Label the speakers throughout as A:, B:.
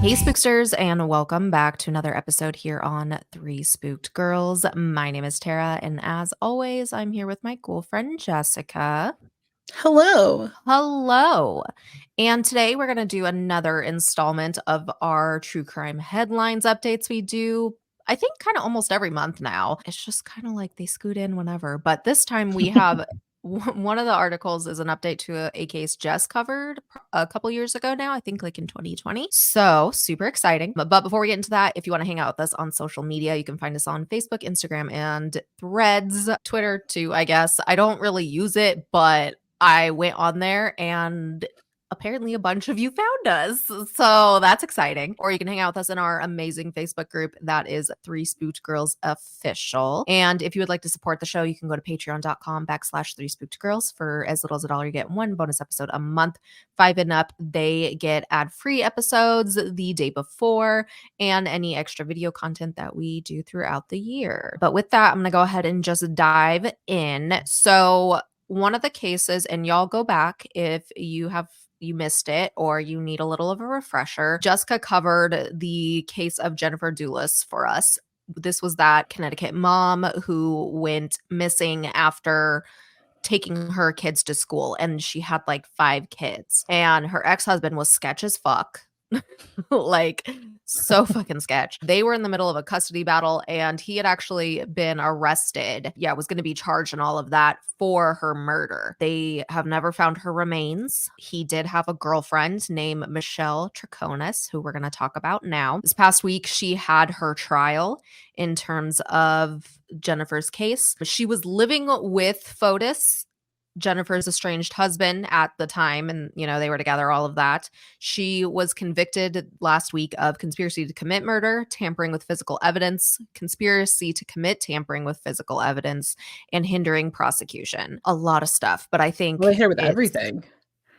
A: Hey, Spooksters, and welcome back to another episode here on Three Spooked Girls. My name is Tara, and as always, I'm here with my cool friend Jessica.
B: Hello.
A: Hello. And today we're going to do another installment of our true crime headlines updates we do. I think kind of almost every month now. It's just kind of like they scoot in whenever. But this time we have one of the articles is an update to a case Jess covered a couple years ago now, I think like in 2020. So super exciting. But before we get into that, if you want to hang out with us on social media, you can find us on Facebook, Instagram, and Threads, Twitter too, I guess. I don't really use it, but I went on there and apparently a bunch of you found us. So that's exciting. Or you can hang out with us in our amazing Facebook group that is Three Spooked Girls Official. And if you would like to support the show, you can go to patreon.com/Three Spooked Girls. For as little as $1, you get one bonus episode a month. 5 and up, they get ad-free episodes the day before and any extra video content that we do throughout the year. But with that, I'm going to go ahead and just dive in. So one of the cases, and y'all go back if you missed it or you need a little of a refresher. Jessica covered the case of Jennifer Dulos for us. This was that Connecticut mom who went missing after taking her kids to school, and she had like 5 kids, and her ex-husband was sketch as fuck. Like so fucking sketch. They were in the middle of a custody battle and he had actually been arrested. Yeah, was going to be charged and all of that for her murder. They have never found her remains. He did have a girlfriend named Michelle Triconis, who we're going to talk about now. This past week, she had her trial in terms of Jennifer's case. She was living with Fotis, Jennifer's estranged husband at the time, and they were together, all of that. She was convicted last week of conspiracy to commit murder, tampering with physical evidence, conspiracy to commit tampering with physical evidence, and hindering prosecution. A lot of stuff, but I think
B: Well, I hear with everything.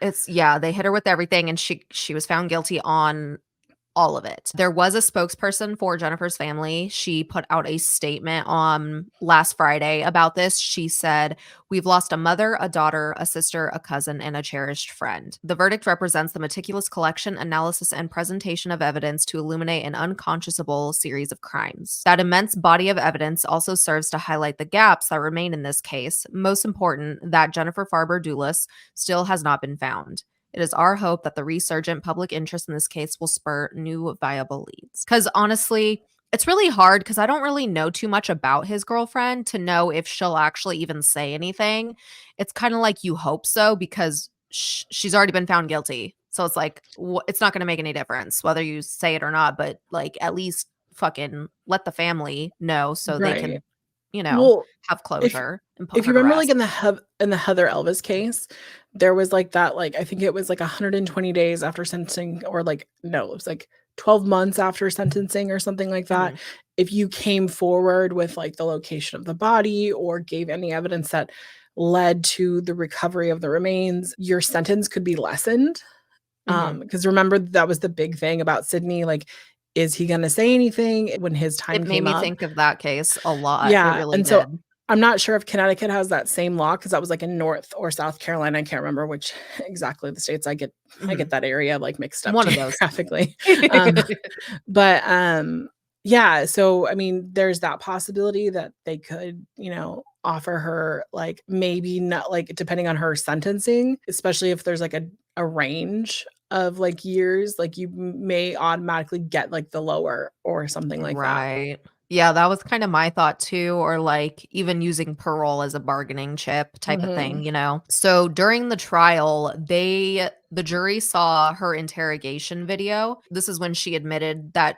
A: they hit her with everything, and she was found guilty on all of it. There was a spokesperson for Jennifer's family. She put out a statement on last Friday about this. She said, "We've lost a mother, a daughter, a sister, a cousin, and a cherished friend. The verdict represents the meticulous collection, analysis, and presentation of evidence to illuminate an unconscionable series of crimes. That immense body of evidence also serves to highlight the gaps that remain in this case. Most important, that Jennifer Farber Dulas still has not been found. It is our hope that the resurgent public interest in this case will spur new viable leads." Because honestly, it's really hard because I don't really know too much about his girlfriend to know if she'll actually even say anything. It's kind of like you hope so because she's already been found guilty. So it's like, it's not going to make any difference whether you say it or not, but like at least fucking let the family know so they can,
B: Right. Well,
A: have
B: if
A: closure and put
B: if
A: her
B: you
A: to
B: remember, like
A: rest.
B: in the Heather Elvis case, there was like that, like I think it was like 120 days after sentencing, or like no, it was like 12 months after sentencing or something like that.
A: Mhm.
B: If you came forward with like the location of the body or gave any evidence that led to the recovery of the remains, your sentence could be lessened.
A: Mhm.
B: Because remember, that was the big thing about Sydney, like, is he gonna say anything when his time
A: It made
B: came
A: me
B: up?
A: think of that case a lot. It
B: Yeah,
A: really
B: and so
A: did.
B: I'm not sure if Connecticut has that same law because that was, like, in North or South Carolina. I can't remember which exactly the states. I get
A: Mhm.
B: that area, like, mixed up
A: One of those.
B: geographically. Um, but, yeah, so, I mean, there's that possibility that they could, offer her, like, maybe not, like, depending on her sentencing, especially if there's, like, a range of, like, years, like, you may automatically get, like, the lower or something like that.
A: Right. Yeah, that was kind of my thought too, or like even using parole as a bargaining chip type of
B: Mhm.
A: thing. So during the trial, the jury saw her interrogation video. This is when she admitted that,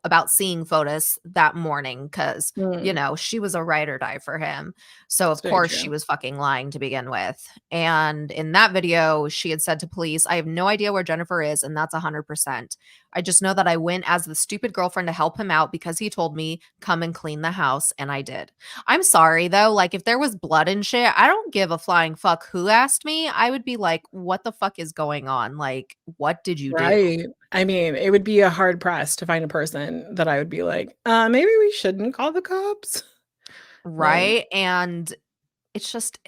A: about seeing photos that morning because,
B: Mm,
A: she was a ride or die for him. So
B: it's
A: of
B: very
A: course she
B: true.
A: was fucking lying to begin with. And in that video, she had said to police, "I have no idea where Jennifer is, and that's 100%. I just know that I went as the stupid girlfriend to help him out because he told me, come and clean the house, and I did." I'm sorry though, like if there was blood and shit, I don't give a flying fuck who asked me. I would be like, what the fuck is going on? Like, what did you do?
B: Right. I mean, it would be a hard press to find a person that I would be like, maybe we shouldn't call the cops." Like,
A: Right? And it's just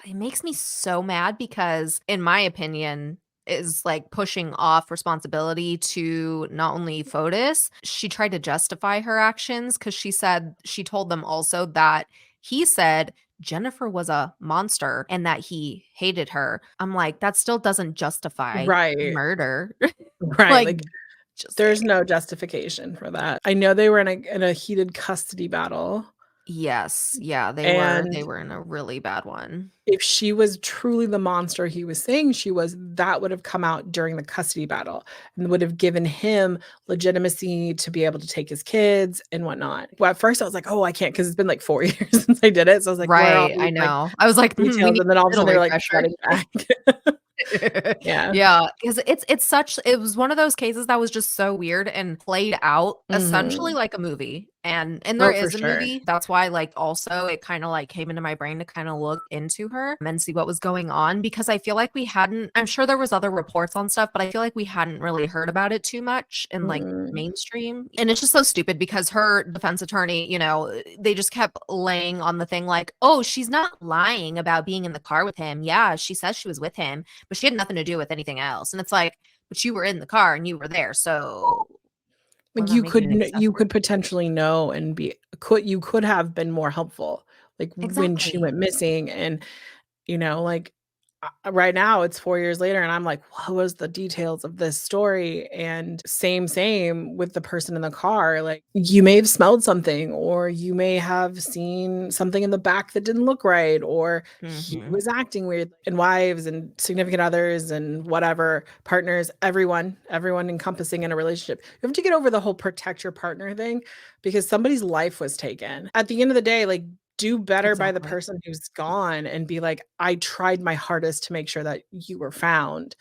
A: it makes me so mad because in my opinion, is like pushing off responsibility to not only Fotis, she tried to justify her actions because she said she told them also that he said Jennifer was a monster and that he hated her. I'm like, that still doesn't justify
B: Right,
A: murder.
B: right,
A: Like,
B: like,
A: just saying.
B: there's no justification for that. I know they were in a heated custody battle,
A: Yes. Yeah, they were.
B: and
A: They were in a really bad one.
B: if she was truly the monster he was saying she was, that would have come out during the custody battle and would have given him legitimacy to be able to take his kids and whatnot. Well, at first I was like, "Oh, I can't," because 'cause it's been, like, 4 years since I did it, so I was like, "Where are all
A: Right. I
B: these, like,
A: know. I was like, we
B: details?"
A: need
B: And then all
A: a
B: of a sudden
A: little
B: they were, like,
A: refresher.
B: flooding back. Yeah.
A: Yeah, because it's such it was one of those cases that was just so weird and played out essentially
B: Mhm.
A: like a movie, and there
B: Oh, for
A: is a
B: sure.
A: movie. That's why, like, also it kinda, like, came into my brain to kinda look into her and see what was going on because I feel like we hadn't I'm sure there was other reports on stuff, but I feel like we hadn't really heard about it too much in, like,
B: Mm-mm.
A: mainstream, and it's just so stupid because her defense attorney, they just kept laying on the thing like, "Oh, she's not lying about being in the car with him. Yeah, she says she was with him, but she had nothing to do with anything else." And it's like, "But you were in the car and you were there, so what
B: Like,
A: does that make you an
B: you
A: accessory?"
B: could potentially know and be you could have been more helpful, like, when she
A: Exactly.
B: went missing and like, right now it's 4 years later, and I'm like, "What was the details of this story?" And same with the person in the car, like, you may have smelled something, or you may have seen something in the back that didn't look right, or he
A: Mhm.
B: was acting weird. And wives and significant others and whatever, partners, everyone encompassing in a relationship. You have to get over the whole protect your partner thing because somebody's life was taken. At the end of the day, like, do better by the
A: Exactly.
B: person who's gone and be like, "I tried my hardest to make sure that you were found,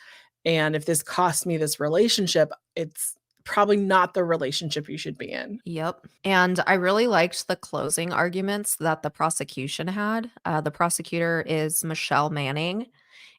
B: and if this cost me this relationship, it's probably not the relationship you should be in."
A: Yep. And I really liked the closing arguments that the prosecution had. The prosecutor is Michelle Manning,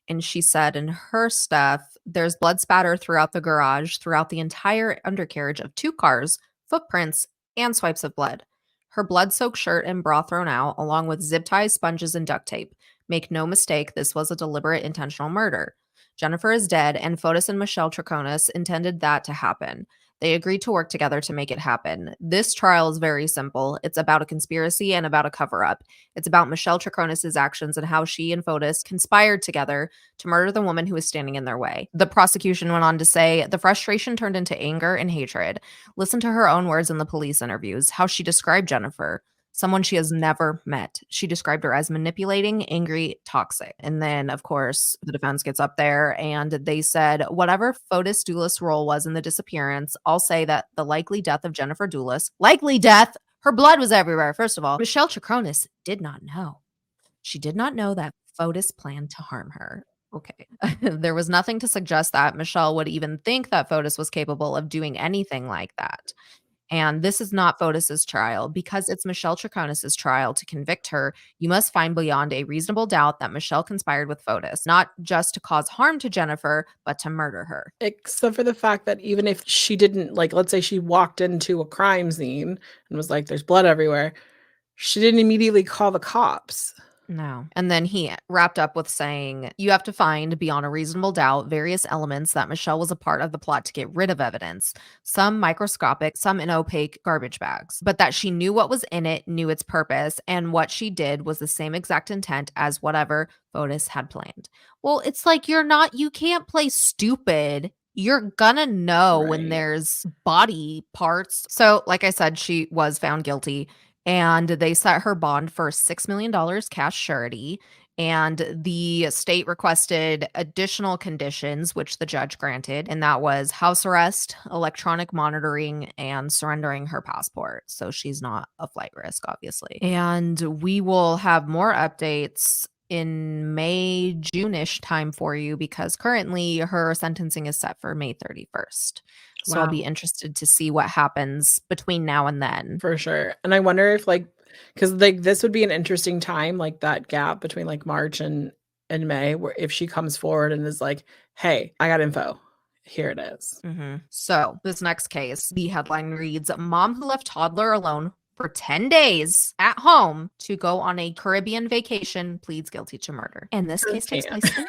A: and she said in her stuff, there's blood spatter throughout the garage, throughout the entire undercarriage of two cars, footprints, and swipes of blood. Her blood soaked shirt and bra thrown out, along with zip ties, sponges, and duct tape. Make no mistake, this was a deliberate, intentional murder. Jennifer is dead, and Fotis and Michelle Troconis intended that to happen. They agreed to work together to make it happen. This trial is very simple. It's about a conspiracy and about a cover up. It's about Michelle Troconis' actions and how she and Fotis conspired together to murder the woman who was standing in their way. The prosecution went on to say the frustration turned into anger and hatred. Listen to her own words in the police interviews, how she described Jennifer. Someone she has never met. She described her as manipulating, angry, toxic. And then, of course, the defense gets up there and they said, whatever Fotis Dulos' role was in the disappearance, I'll say that the likely death of Jennifer Dulos, likely death, her blood was everywhere, first of all. Michelle Troconis did not know. She did not know that Fotis planned to harm her. Okay. There was nothing to suggest that Michelle would even think that Fotis was capable of doing anything like that. And this is not Fotis's trial. Because it's Michelle Troconis's trial to convict her, you must find beyond a reasonable doubt that Michelle conspired with Fotis, not just to cause harm to Jennifer, but to murder her.
B: Except for the fact that even if she didn't, like, let's say she walked into a crime scene and was like, "There's blood everywhere," she didn't immediately call the cops.
A: No. And then he wrapped up with saying, you have to find, beyond a reasonable doubt, various elements that Michelle was a part of the plot to get rid of evidence, some microscopic, some in opaque garbage bags, but that she knew what was in it, knew its purpose, and what she did was the same exact intent as whatever Fotis had planned. Well, it's like you can't play stupid. You're gonna know when
B: Right.
A: there's body parts. So, like I said, she was found guilty and they set her bond for $6 million cash surety. And the state requested additional conditions, which the judge granted, and that was house arrest, electronic monitoring, and surrendering her passport. So she's not a flight risk, obviously. And we will have more updates in May, June-ish time for you because currently her sentencing is set for May 31st. So I'll be
B: Wow.
A: interested to see what happens between now and then.
B: For sure. And I wonder if, like, because, like, this would be an interesting time, like, that gap between, like, March and May, where if she comes forward and is like, "Hey, I got info. Here it is."
A: So, this next case, the headline reads Mom who left toddler alone for 10 days at home to go on a Caribbean vacation pleads guilty to murder. And this case
B: Just
A: takes
B: can't.
A: place in,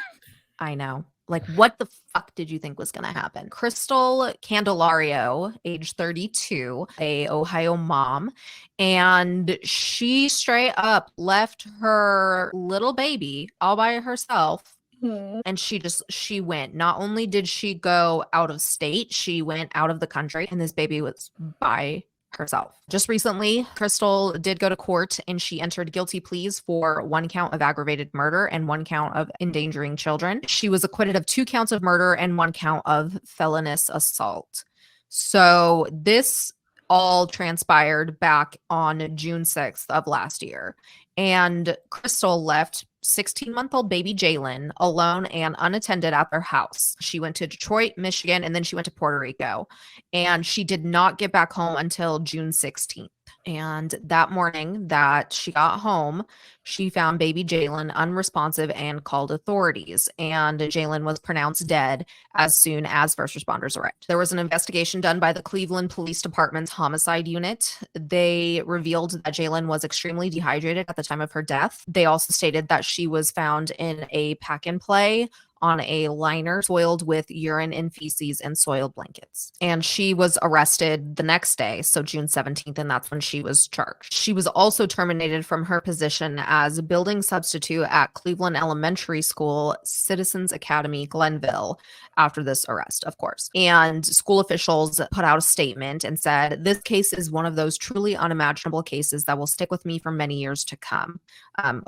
A: I know. Like, what the fuck did you think was going to happen? Crystal Candelario, age 32, a Ohio mom, and she straight up left her little baby all by herself,
B: Mm.
A: and she went. Not only did she go out of state, she went out of the country, and this baby was by herself. Just recently, Crystal did go to court and she entered guilty pleas for one count of aggravated murder and one count of endangering children. She was acquitted of 2 counts of murder and 1 count of felonious assault. So this all transpired back on June 6th of last year. And Crystal left 16-month-old baby Jailyn alone and unattended at their house. She went to Detroit, Michigan, and then she went to Puerto Rico. And she did not get back home until June 16th. And that morning that she got home, she found baby Jailyn unresponsive and called authorities. And Jailyn was pronounced dead as soon as first responders arrived. There was an investigation done by the Cleveland Police Department's homicide unit. They revealed that Jailyn was extremely dehydrated at the time of her death. They also stated that she was found in a pack and play on a liner soiled with urine and feces and soiled blankets. And she was arrested the next day, so June 17th, and that's when she was charged. She was also terminated from her position as building substitute at Cleveland Elementary School, Citizens Academy, Glenville, after this arrest, of course. And school officials put out a statement and said, "This case is one of those truly unimaginable cases that will stick with me for many years to come."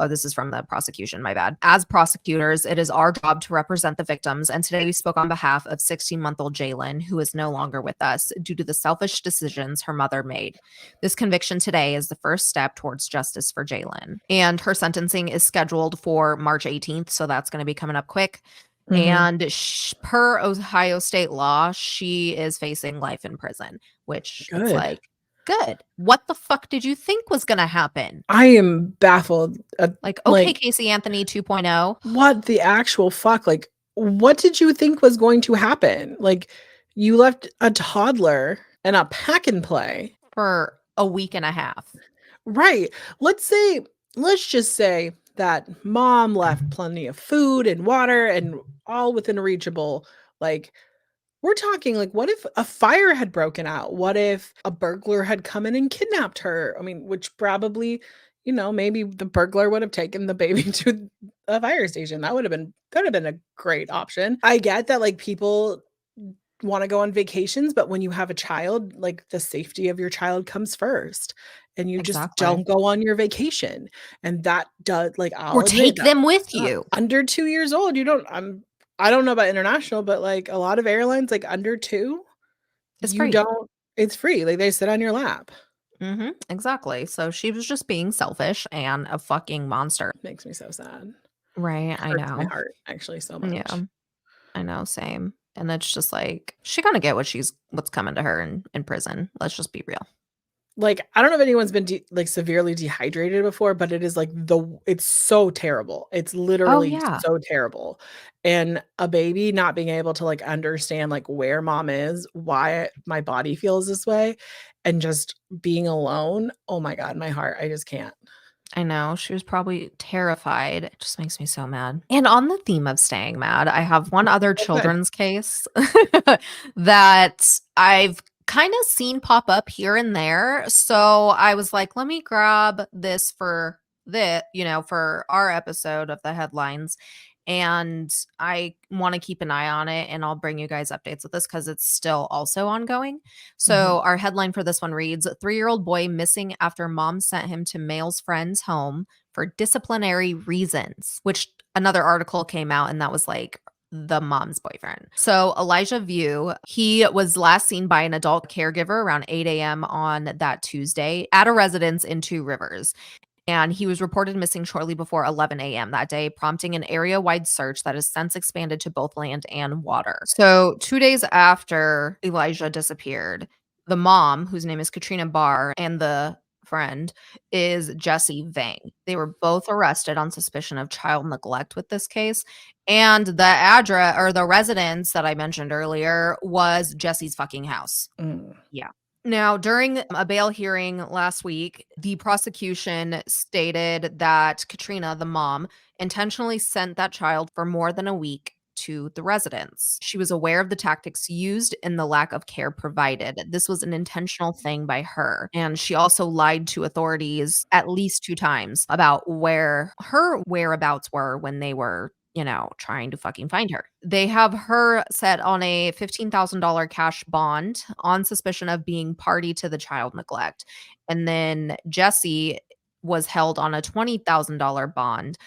A: This is from the prosecution, my bad. "As prosecutors, it is our job to represent the victims, and today we spoke on behalf of 16-month-old Jailyn, who is no longer with us due to the selfish decisions her mother made. This conviction today is the first step towards justice for Jailyn." And her sentencing is scheduled for March 18th, so that's going to be coming up quick.
B: Mhm.
A: And per Ohio state law, she is facing life in prison, which it's
B: Good.
A: like, good. What the fuck did you think was going to happen?
B: I am baffled
A: Like, okay,
B: like,
A: Casey Anthony 2.0
B: what the actual fuck? Like, what did you think was going to happen? Like, you left a toddler and a pack and play.
A: for a week and a half.
B: Right. Let's just say that mom left plenty of food and water and all within reachable, like, we're talking, like, what if a fire had broken out? What if a burglar had come in and kidnapped her? I mean, which probably, maybe the burglar would have taken the baby to a fire station. That would have been a great option. I get that, like, people wanna go on vacations, but when you have a child, like, the safety of your child comes first, and you just
A: Exactly.
B: don't go on your vacation, and that does, like,
A: Or
B: I'll admit
A: take
B: that,
A: them with you.
B: under 2 years old, you don't I don't know about international, but, like, a lot of airlines, like, under 2,
A: It's
B: you
A: free.
B: don't it's free, like, they sit on your lap.
A: Exactly. So she was just being selfish and a fucking monster.
B: Makes me so sad.
A: Right. I
B: Hurts my
A: know.
B: heart, actually, so
A: Yeah.
B: much.
A: I know. Same. And it's just like, she gonna get what's coming to her in prison. Let's just be real.
B: Like, I don't know if anyone's been severely dehydrated before, but it is like it's so terrible. It's
A: Oh,
B: literally
A: yeah.
B: so terrible. And a baby not being able to like understand like where mom is, why my body feels this way, and just being alone. Oh my God, my heart. I just can't.
A: I know. She was probably terrified. It just makes me so mad. And on the theme of staying mad, I have one other
B: Oh, good.
A: children's case that I've kind of seen pop up here and there. So I was like, let me grab this for for our episode of the headlines. And I want to keep an eye on it, and I'll bring you guys updates with this because it's still also ongoing.
B: Mhm.
A: So, our headline for this one reads: 3-year-old boy missing after mom sent him to male's friend's home for disciplinary reasons, which another article came out, and that was like the mom's boyfriend. So, Elijah Vue, he was last seen by an adult caregiver around 8 a.m. on that Tuesday at a residence in Two Rivers. And he was reported missing shortly before 11 a.m. that day, prompting an area-wide search that has since expanded to both land and water. So 2 days after Elijah disappeared, the mom, whose name is Katrina Barr, and the friend is Jesse Vang. They were both arrested on suspicion of child neglect with this case. And the address or the residence that I mentioned earlier was Jesse's fucking house.
B: Mm.
A: Yeah. Now, during a bail hearing last week, the prosecution stated that Katrina, the mom, intentionally sent that child for more than a week to the residents. She was aware of the tactics used and the lack of care provided. This was an intentional thing by her. And she also lied to authorities at least 2 times about where her whereabouts were when they were, trying to fucking find her. They have her set on a $15,000 cash bond on suspicion of being party to the child neglect. And then Jesse was held on a $20,000 bond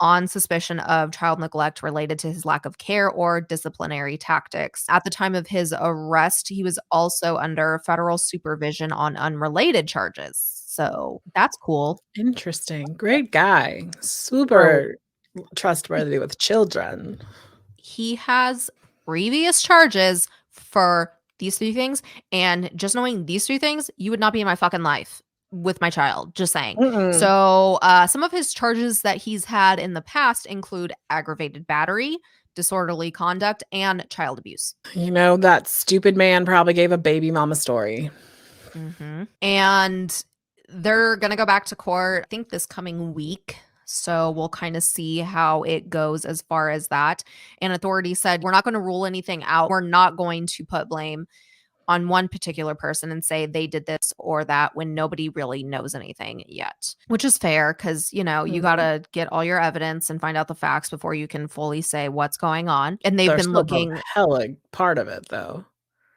A: on suspicion of child neglect related to his lack of care or disciplinary tactics. At the time of his arrest, he was also under federal supervision on unrelated charges. So that's cool.
B: Interesting. Great guy.
A: So
B: Super trustworthy with children.
A: he has previous charges for these 3 things, and just knowing these 3 things, you would not be in my fucking life with my child, just saying.
B: Mm-mm.
A: So, some of his charges that he's had in the past include aggravated battery, disorderly conduct, and child abuse.
B: That stupid man probably gave a baby mama story.
A: And they're gonna go back to court, I think, this coming week. So we'll kind of see how it goes as far as that. And authorities said, we're not going to rule anything out. We're not going to put blame on one particular person and say they did this or that when nobody really knows anything yet, which is fair because, you got
B: Mhm.
A: to get all your evidence and find out the facts before you can fully say what's going on. And they've
B: They're
A: been
B: still the
A: looking.
B: hella part of it, though.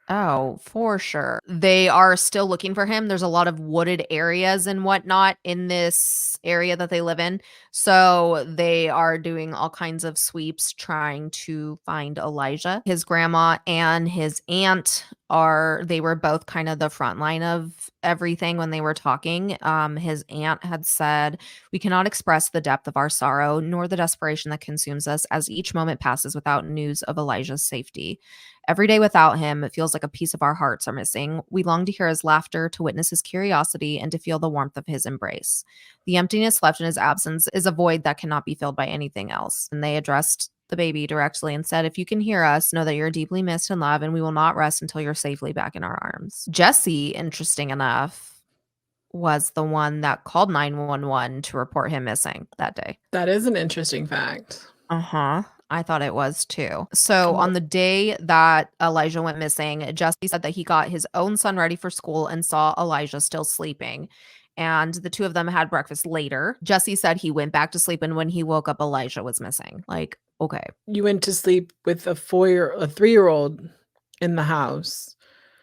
A: Oh, for sure. They are still looking for him. There's a lot of wooded areas and whatnot in this area that they live in. So they are doing all kinds of sweeps trying to find Elijah. His grandma and his aunt they were both kind of the front line of everything when they were talking. His aunt had said, "We cannot express the depth of our sorrow nor the desperation that consumes us as each moment passes without news of Elijah's safety. Every day without him, it feels like a piece of our hearts are missing. We long to hear his laughter, to witness his curiosity, and to feel the warmth of his embrace. The emptiness left in his absence is a void that cannot be filled by anything else." And they addressed the baby directly and said, "If you can hear us, know that you're deeply missed and loved, and we will not rest until you're safely back in our arms." Jesse, interesting enough, was the one that called 911 to report him missing that day.
B: That is an interesting fact.
A: Uh-huh. I thought it was too. So
B: Well,
A: on the day that Elijah went missing, Jesse said that he got his own son ready for school and saw Elijah still sleeping. And the 2 of them had breakfast later. Jesse said he went back to sleep, and when he woke up, Elijah was missing. Like, okay.
B: you went to sleep with a 3-year-old in the house.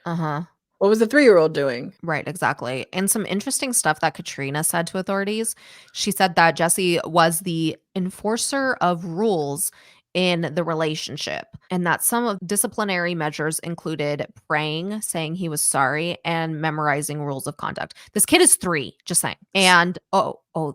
A: Uh-huh.
B: What was the 3-year-old doing?
A: Right, exactly. And some interesting stuff that Katrina said to authorities. She said that Jesse was the enforcer of rules in the relationship, and that some of disciplinary measures included praying, saying he was sorry, and memorizing rules of conduct. This kid is 3, just saying. And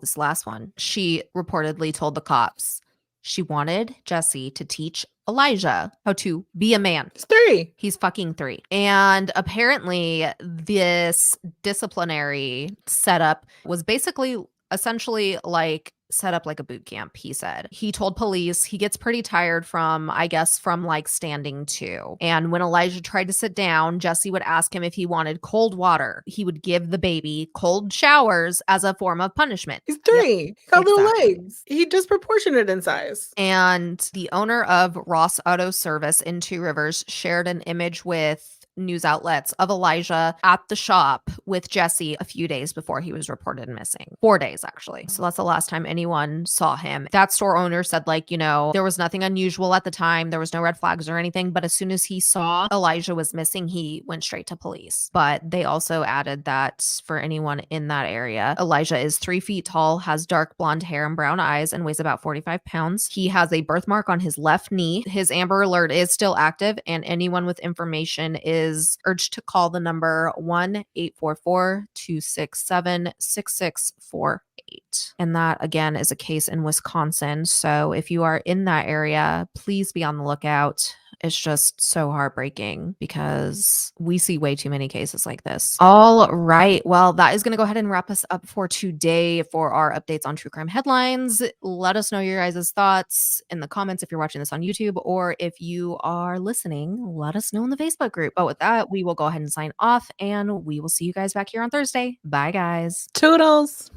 A: this last one. She reportedly told the cops she wanted Jesse to teach Elijah how to be a man.
B: It's 3.
A: He's fucking 3. And apparently, this disciplinary setup was basically essentially like set up like a boot camp, he said. He told police he gets pretty tired from, I guess, from like standing too. And when Elijah tried to sit down, Jesse would ask him if he wanted cold water. He would give the baby cold showers as a form of punishment.
B: He's
A: Yep,
B: 3. He got little
A: exactly.
B: legs. He disproportionate in size.
A: And the owner of Ross Auto Service in Two Rivers shared an image with news outlets of Elijah at the shop with Jesse a few days before he was reported missing. 4 days, actually. So that's the last time anyone saw him. That store owner said, there was nothing unusual at the time. There was no red flags or anything. But as soon as he saw Elijah was missing, he went straight to police. But they also added that for anyone in that area, Elijah is 3 feet tall, has dark blonde hair and brown eyes, and weighs about 45 pounds. He has a birthmark on his left knee. His Amber Alert is still active, and anyone with information is urged to call the number 1-844-267-6648. And that, again, is a case in Wisconsin. So if you are in that area, please be on the lookout. It's just so heartbreaking because we see way too many cases like this. All right. Well, that is going to go ahead and wrap us up for today for our updates on true crime headlines. Let us know your guys' thoughts in the comments if you're watching this on YouTube, or if you are listening, let us know in the Facebook group. But with that, we will go ahead and sign off, and we will see you guys back here on Thursday. Bye, guys.
B: Toodles.